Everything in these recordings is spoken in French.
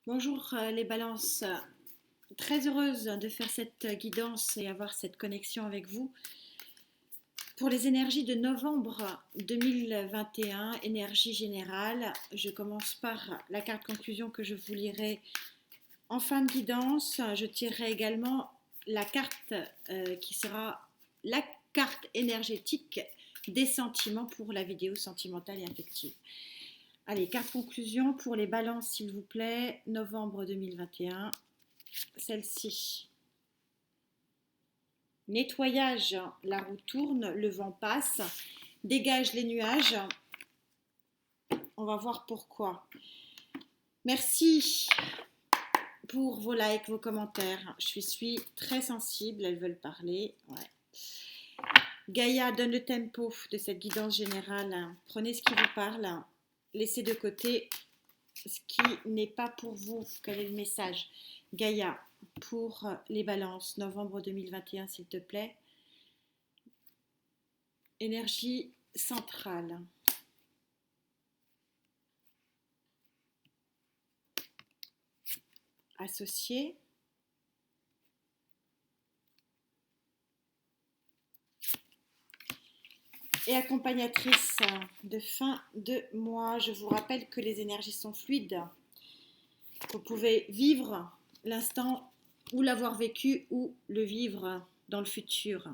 Bonjour les balances, très heureuse de faire cette guidance et avoir cette connexion avec vous. Pour les énergies de novembre 2021, énergie générale, je commence par la carte conclusion que je vous lirai en fin de guidance. Je tirerai également la carte qui sera la carte énergétique des sentiments pour la vidéo sentimentale et affective. Allez, carte conclusion pour les balances, s'il vous plaît, novembre 2021. Celle-ci. Nettoyage, la roue tourne, le vent passe, dégage les nuages. On va voir pourquoi. Merci pour vos likes, vos commentaires. Je suis très sensible, elles veulent parler. Ouais. Gaïa donne le tempo de cette guidance générale. Prenez ce qui vous parle. Laissez de côté ce qui n'est pas pour vous. Quel est le message? Gaïa, pour les balances, novembre 2021, s'il te plaît. Énergie centrale. Associée. Et accompagnatrice de fin de mois. Je vous rappelle que les énergies sont fluides. Vous pouvez vivre l'instant ou l'avoir vécu ou le vivre dans le futur.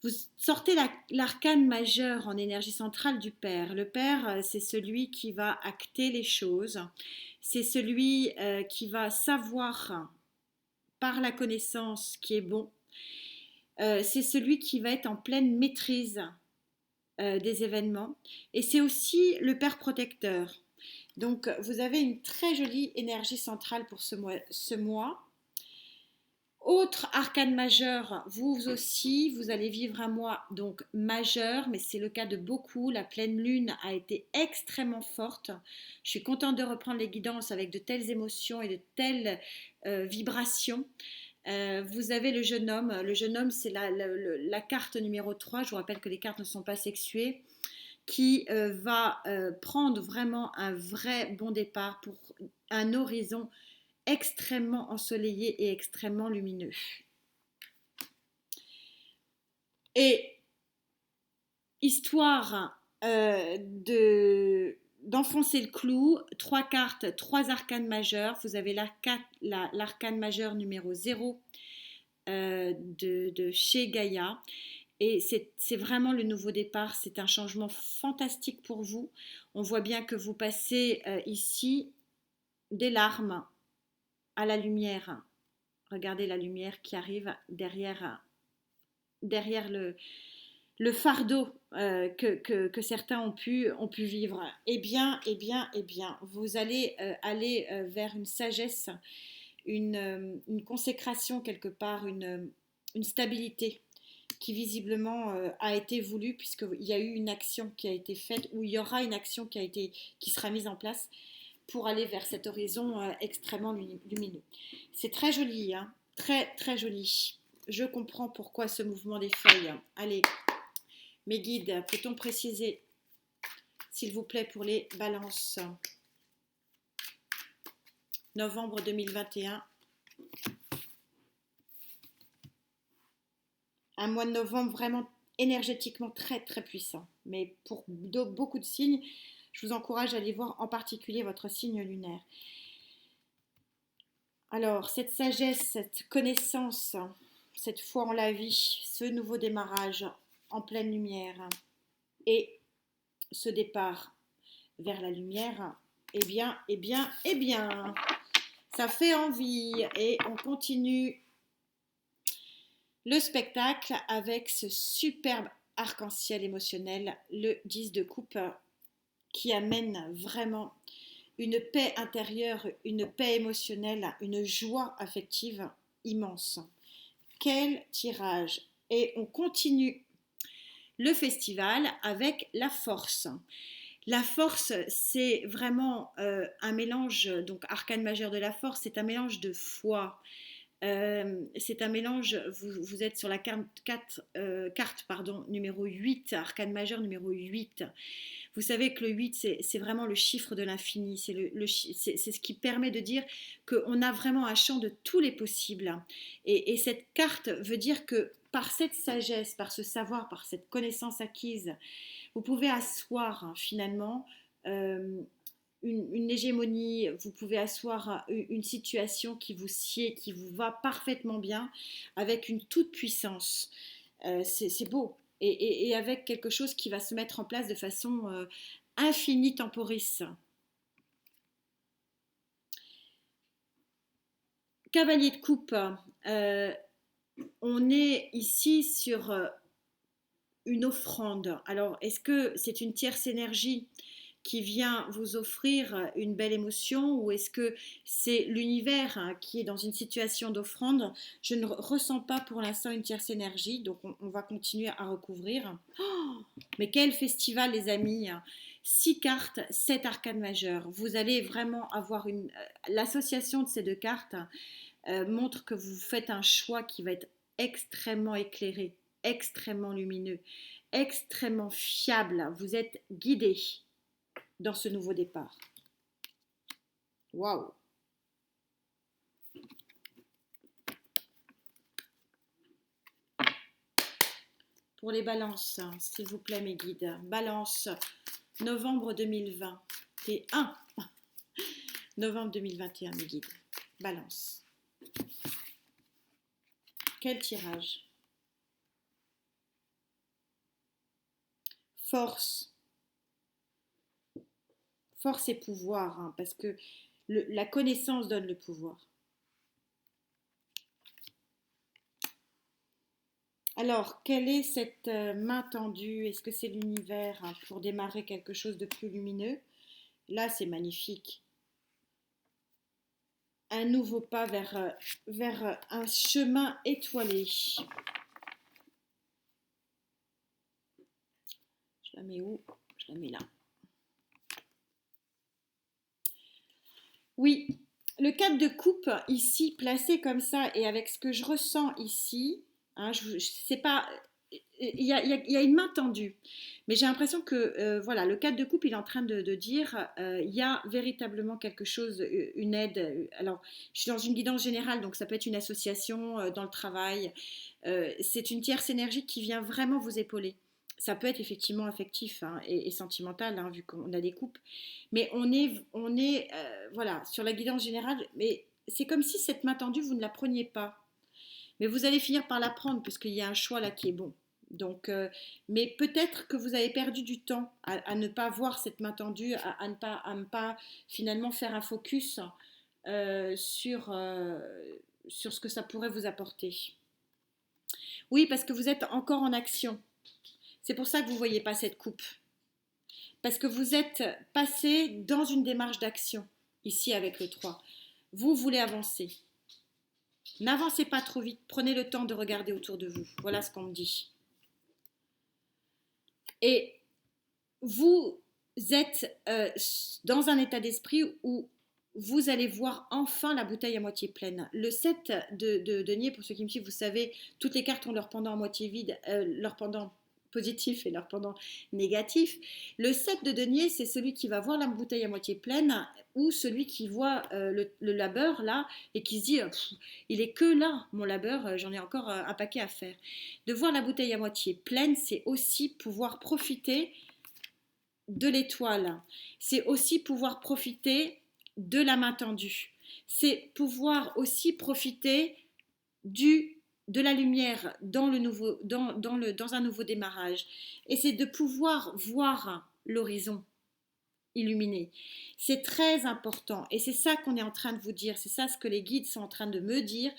Vous sortez l'arcane majeur en énergie centrale du Père. Le Père, c'est celui qui va acter les choses. C'est celui qui va savoir par la connaissance qui est bon. C'est celui qui va être en pleine maîtrise des événements. Et c'est aussi le Père protecteur. Donc, vous avez une très jolie énergie centrale pour ce mois. Autre arcane majeur, vous aussi, vous allez vivre un mois donc majeur, mais c'est le cas de beaucoup. La pleine lune a été extrêmement forte. Je suis contente de reprendre les guidances avec de telles émotions et de telles vibrations. Vous avez le jeune homme. Le jeune homme, c'est la carte numéro 3. Je vous rappelle que les cartes ne sont pas sexuées, qui va prendre vraiment un vrai bon départ pour un horizon extrêmement ensoleillé et extrêmement lumineux. Et histoire d'enfoncer le clou, 3 cartes, 3 arcanes majeures. Vous avez l'arcane majeur numéro 0 de chez Gaïa. Et c'est vraiment le nouveau départ, c'est un changement fantastique pour vous. On voit bien que vous passez ici des larmes à la lumière. Regardez la lumière qui arrive derrière le fardeau que certains ont pu vivre. Eh bien, vous allez aller vers une sagesse, une consécration quelque part, une stabilité qui visiblement a été voulue, puisqu'il y a eu une action qui a été faite, ou il y aura une action qui sera mise en place pour aller vers cet horizon extrêmement lumineux. C'est très joli, hein, très très joli. Je comprends pourquoi ce mouvement des feuilles. Allez, mes guides, peut-on préciser, s'il vous plaît, pour les balances? Novembre 2021. Un mois de novembre vraiment énergétiquement très très puissant. Mais pour beaucoup de signes, je vous encourage à aller voir en particulier votre signe lunaire. Alors, cette sagesse, cette connaissance, cette foi en la vie, ce nouveau démarrage en pleine lumière et ce départ vers la lumière, eh bien, ça fait envie. Et on continue le spectacle avec ce superbe arc-en-ciel émotionnel, le 10 de coupe, qui amène vraiment une paix intérieure, une paix émotionnelle, une joie affective immense. Quel tirage! Et on continue le festival avec la force. La force, c'est vraiment un mélange, donc arcane majeur de la force, c'est un mélange de foi, C'est un mélange, vous êtes sur la carte pardon, numéro 8, arcane majeur numéro 8. Vous savez que le 8, c'est vraiment le chiffre de l'infini, c'est ce qui permet de dire qu'on a vraiment un champ de tous les possibles. Et cette carte veut dire que par cette sagesse, par ce savoir, par cette connaissance acquise, vous pouvez asseoir finalement une hégémonie, vous pouvez asseoir une situation qui vous sied, qui vous va parfaitement bien, avec une toute puissance. C'est beau. Et avec quelque chose qui va se mettre en place de façon infinie temporis. Cavalier de coupe, on est ici sur une offrande. Alors, est-ce que c'est une tierce énergie qui vient vous offrir une belle émotion ou est-ce que c'est l'univers qui est dans une situation d'offrande? Je ne ressens pas pour l'instant une tierce énergie, donc on va continuer à recouvrir. Oh, mais quel festival les amis! 6 cartes, 7 arcanes majeures. Vous allez vraiment avoir l'association de ces deux cartes montre que vous faites un choix qui va être extrêmement éclairé, extrêmement lumineux, extrêmement fiable. Vous êtes guidé dans ce nouveau départ. Waouh! Pour les balances, s'il vous plaît mes guides. Balance, novembre 2020. Et 1. Novembre 2021 mes guides. Balance. Quel tirage? Force. Force et pouvoir, parce que la connaissance donne le pouvoir. Alors, quelle est cette main tendue? Est-ce que c'est l'univers pour démarrer quelque chose de plus lumineux? Là, c'est magnifique. Un nouveau pas vers un chemin étoilé. Je la mets où? Je la mets là. Oui, le 4 de coupe ici, placé comme ça, et avec ce que je ressens ici, je sais pas, il y a une main tendue, mais j'ai l'impression que voilà, le 4 de coupe, il est en train de dire, il y a véritablement quelque chose, une aide. Alors, je suis dans une guidance générale, donc ça peut être une association dans le travail. C'est une tierce énergie qui vient vraiment vous épauler. Ça peut être effectivement affectif et sentimental, vu qu'on a des coupes. Mais on est voilà, sur la guidance générale, mais c'est comme si cette main tendue, vous ne la preniez pas. Mais vous allez finir par la prendre, puisqu'il y a un choix là qui est bon. Donc, mais peut-être que vous avez perdu du temps à ne pas voir cette main tendue, à ne pas finalement faire un focus sur ce que ça pourrait vous apporter. Oui, parce que vous êtes encore en action. C'est pour ça que vous ne voyez pas cette coupe. Parce que vous êtes passé dans une démarche d'action, ici avec le 3. Vous voulez avancer. N'avancez pas trop vite, prenez le temps de regarder autour de vous. Voilà ce qu'on me dit. Et vous êtes dans un état d'esprit où vous allez voir enfin la bouteille à moitié pleine. Le 7 de denier, pour ceux qui me suivent, vous savez, toutes les cartes ont leur pendant à moitié vide, leur pendant positif et leur pendant négatif. Le 7 de denier, c'est celui qui va voir la bouteille à moitié pleine ou celui qui voit le labeur là et qui se dit il est que là mon labeur, j'en ai encore un paquet à faire. De voir la bouteille à moitié pleine, c'est aussi pouvoir profiter de l'étoile. C'est aussi pouvoir profiter de la main tendue. C'est pouvoir aussi profiter de la lumière dans un nouveau démarrage. Et c'est de pouvoir voir l'horizon illuminé. C'est très important. Et c'est ça qu'on est en train de vous dire. C'est ça ce que les guides sont en train de me dire.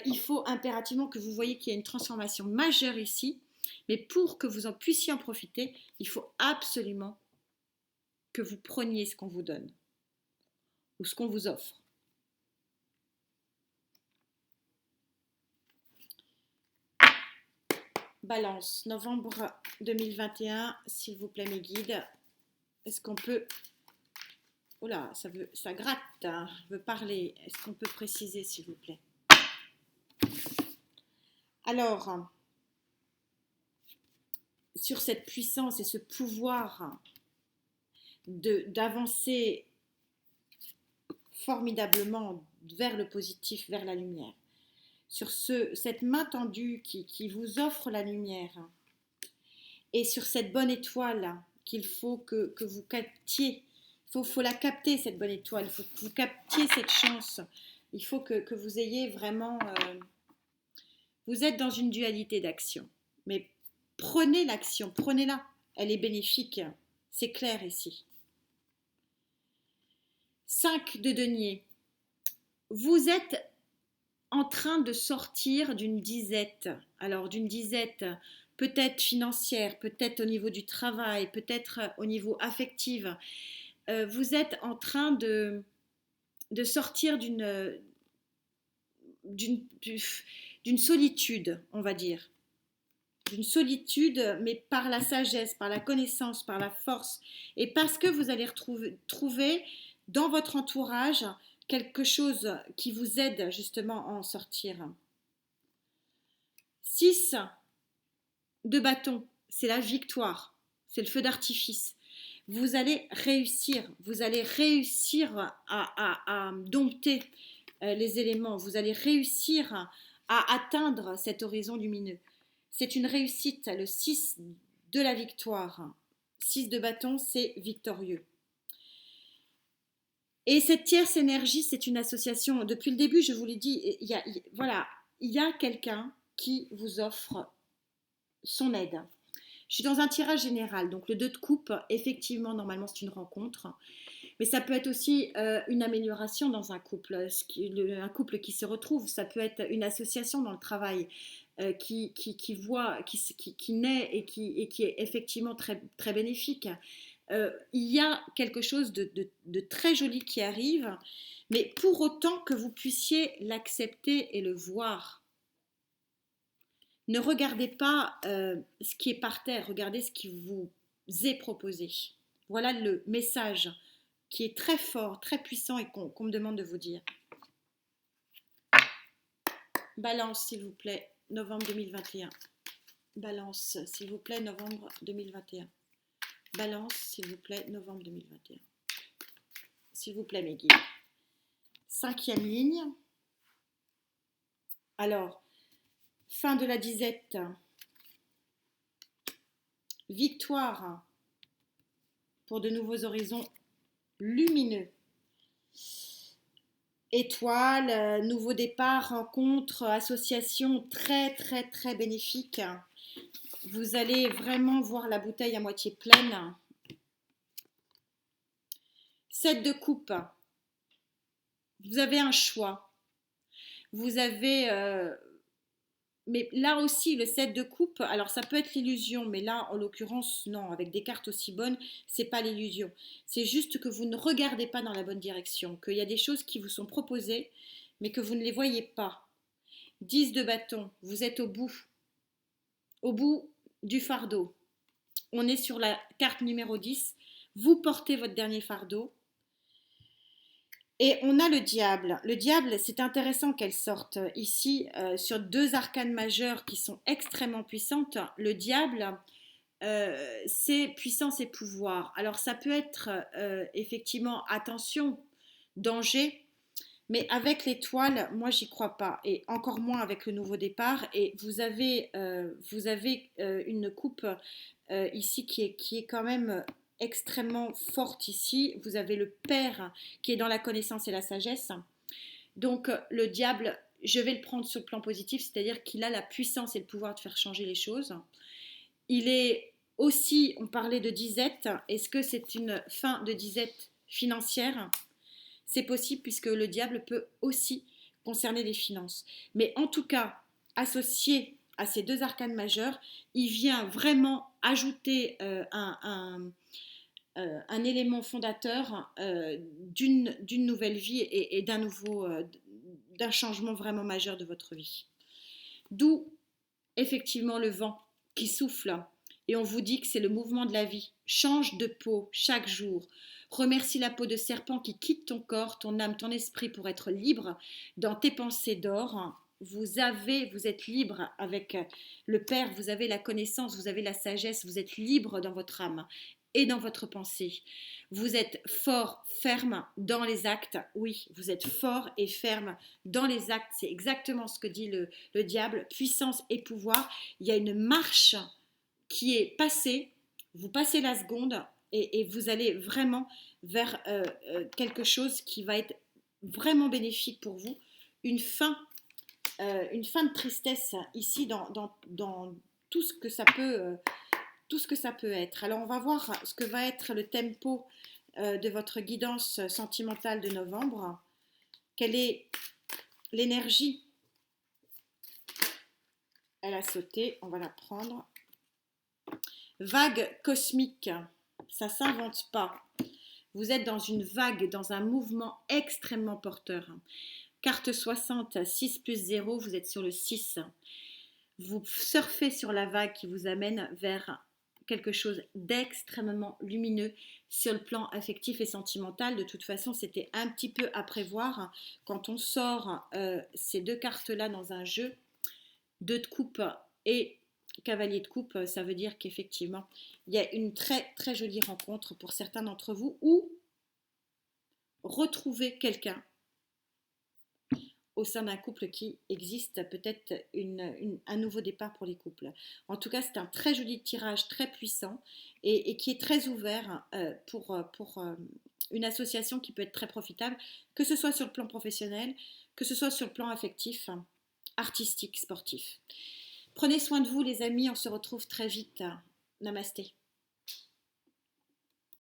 Il faut impérativement que vous voyez qu'il y a une transformation majeure ici. Mais pour que vous en puissiez en profiter, il faut absolument que vous preniez ce qu'on vous donne ou ce qu'on vous offre. Balance, novembre 2021, s'il vous plaît mes guides. Est-ce qu'on peut... Oh là, ça gratte, veut parler. Est-ce qu'on peut préciser s'il vous plaît? Alors, sur cette puissance et ce pouvoir d'avancer formidablement vers le positif, vers la lumière, sur cette main tendue qui vous offre la lumière, et sur cette bonne étoile qu'il faut que vous captiez. Faut la capter, cette bonne étoile. Il faut que vous captiez cette chance. Il faut que vous ayez vraiment... vous êtes dans une dualité d'action. Mais prenez l'action, prenez-la. Elle est bénéfique. C'est clair ici. 5 de denier. Vous êtes en train de sortir d'une disette. Alors, d'une disette peut-être financière, peut-être au niveau du travail, peut-être au niveau affectif. Vous êtes en train de sortir d'une solitude, on va dire. D'une solitude, mais par la sagesse, par la connaissance, par la force. Et parce que vous allez trouver dans votre entourage quelque chose qui vous aide justement à en sortir. 6 de bâton, c'est la victoire, c'est le feu d'artifice. Vous allez réussir à dompter les éléments, vous allez réussir à atteindre cet horizon lumineux. C'est une réussite, le 6 de la victoire. 6 de bâton, c'est victorieux. Et cette tierce énergie, c'est une association. Depuis le début, je vous l'ai dit, il y a quelqu'un qui vous offre son aide. Je suis dans un tirage général, donc le 2 de coupe, effectivement, normalement, c'est une rencontre. Mais ça peut être aussi une amélioration dans un couple, un couple qui se retrouve. Ça peut être une association dans le travail qui naît et qui est effectivement très, très bénéfique. Il y a quelque chose de très joli qui arrive, mais pour autant que vous puissiez l'accepter et le voir. Ne regardez pas ce qui est par terre, regardez ce qui vous est proposé. Voilà le message qui est très fort, très puissant et qu'on me demande de vous dire. Balance, s'il vous plaît, novembre 2021. Balance, s'il vous plaît, novembre 2021. Balance, s'il vous plaît, novembre 2021. S'il vous plaît, mes guides. 5e ligne. Alors, fin de la disette. Victoire pour de nouveaux horizons lumineux. Étoile, nouveau départ, rencontre, association très très très bénéfique. Vous allez vraiment voir la bouteille à moitié pleine. 7 de coupe. Vous avez un choix. Vous avez... mais là aussi, le 7 de coupe, alors ça peut être l'illusion, mais là, en l'occurrence, non, avec des cartes aussi bonnes, c'est pas l'illusion. C'est juste que vous ne regardez pas dans la bonne direction, qu'il y a des choses qui vous sont proposées, mais que vous ne les voyez pas. 10 de bâton, vous êtes au bout du fardeau. On est sur la carte numéro 10, vous portez votre dernier fardeau. Et on a le diable. Le diable, c'est intéressant qu'elle sorte ici sur 2 arcanes majeures qui sont extrêmement puissantes. Le diable, c'est puissance et pouvoir. Alors ça peut être effectivement attention, danger, mais avec l'étoile, moi j'y crois pas. Et encore moins avec le nouveau départ. Et vous avez une coupe ici qui est quand même extrêmement forte ici. Vous avez le père qui est dans la connaissance et la sagesse. Donc le diable, je vais le prendre sur le plan positif, c'est-à-dire qu'il a la puissance et le pouvoir de faire changer les choses. Il est aussi, on parlait de disette, est-ce que c'est une fin de disette financière? C'est possible puisque le diable peut aussi concerner les finances. Mais en tout cas, associé à ces 2 arcanes majeures, il vient vraiment ajouter un élément fondateur d'une nouvelle vie et d'un changement vraiment majeur de votre vie. D'où effectivement le vent qui souffle et on vous dit que c'est le mouvement de la vie. Change de peau chaque jour. Remercie la peau de serpent qui quitte ton corps, ton âme, ton esprit pour être libre dans tes pensées d'or. vous êtes libre avec le Père, vous avez la connaissance, vous avez la sagesse, vous êtes libre dans votre âme et dans votre pensée. Vous êtes fort, ferme dans les actes. Oui, vous êtes fort et ferme dans les actes. C'est exactement ce que dit le diable. Puissance et pouvoir. Il y a une marche qui est passée. Vous passez la seconde et vous allez vraiment vers quelque chose qui va être vraiment bénéfique pour vous. Une fin de tristesse ici dans tout ce que ça peut être. Alors on va voir ce que va être le tempo de votre guidance sentimentale de novembre. Quelle est l'énergie? Elle a sauté, on va la prendre. Vague cosmique, ça ne s'invente pas. Vous êtes dans une vague, dans un mouvement extrêmement porteur. Carte 60, 6 plus 0, vous êtes sur le 6. Vous surfez sur la vague qui vous amène vers quelque chose d'extrêmement lumineux sur le plan affectif et sentimental. De toute façon, c'était un petit peu à prévoir quand on sort ces deux cartes-là dans un jeu. 2 de coupe et cavalier de coupe, ça veut dire qu'effectivement, il y a une très très jolie rencontre pour certains d'entre vous ou retrouver quelqu'un au sein d'un couple qui existe, peut-être un nouveau départ pour les couples. En tout cas, c'est un très joli tirage, très puissant et qui est très ouvert pour une association qui peut être très profitable, que ce soit sur le plan professionnel, que ce soit sur le plan affectif, artistique, sportif. Prenez soin de vous les amis, on se retrouve très vite. Namasté.